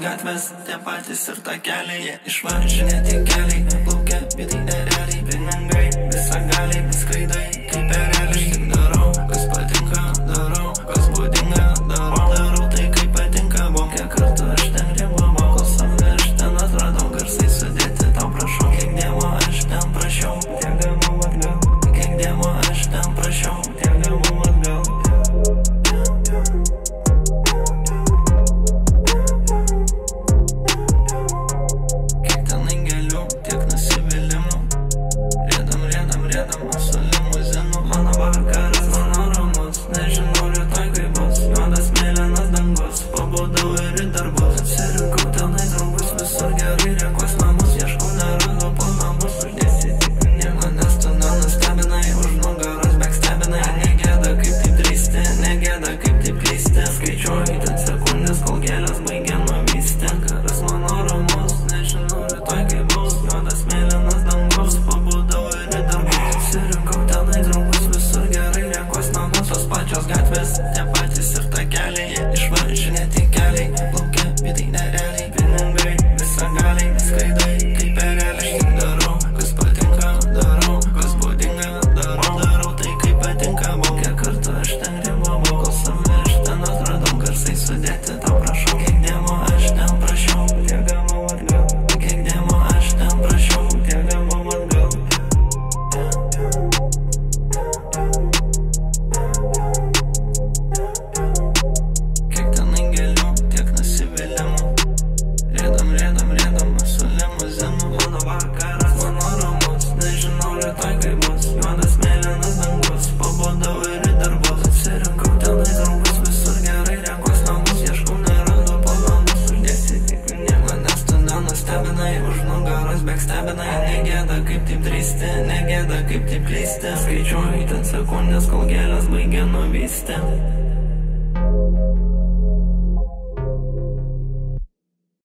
gatvės, tie patys ir takeliai. Jie išvažinėti keliai, plaukia, vidai ereliai. Pinigai, visagaliai, skraidai, kaip ereliai. Tik darau, kas patinka, darau, kas būdinga, darau tai, kaip patinka. Kiek kartų aš ten rimavau, kol save aš ten atradau. Garsai sudėti tau prašau, kiek dievo aš ten prašiau, tiek gavau atgal. Kiek dievo aš ten prašiau, tiek gavau atgal. Kiek ten angelių, tiek nusivylimų. Riedam su limuzinu. Mano vakaras, mano ramus, nežinau rytoj kaip bus. Juodas mėlynas dangus, pabudau ir į darbus. Atsirinkau tenai draugus, visur gerai renkuos namus. Ieškau nerandu po namus, uždėsitikiu nieko, nes tu nenustebinai. Už nugaros backstebinai, negėda kaip taip drįsti, negėda kaip taip klysti. Skaičiuoju ten sekundės, kol gėlės baigia nuvysti. Karas mano ramus, nežinau rytoj kaip bus. Juodas mėlynas dangus, pabudau ir į darbus. Atsirinkau tenai draugus, visur gerai renkuos namus. Tos pačios gatvės, tie patys ir takeliai. Jie išvažinėti keliai, plaukia, vidai ereliai. Pinigai, visagaliai, skraidai, kaip ereliai. Aš tik darau, kas patinka, darau, kas būdinga, darau tai, kaip patinka. Kiek kartų aš ten rimavau, kol save aš ten atradau. Garsai sudėti tau prašau, kiek dievo aš ten prašiau, tiek gavau atgal. Kiek dievo aš ten prašiau, tiek gavau atgal. Kiek ten angelių, tiek nusivylimų. Riedam su limuzinu. Mano vakaras, mano ramus, nežinau rytoj kaip bus. Juodas mėlynas dangus, pabudau ir į darbus. Atsirinkau tenai draugus, visur gerai renkuos namus. Ieškau nerandu po namus, uždėsitikiu nieko, nes tu nenustebinai. Už nugaros backstebinai, negėda kaip taip drįsti, negėda kaip taip klysti. Skaičiuoju ten sekundės, kol gėlės baigia nuvysti.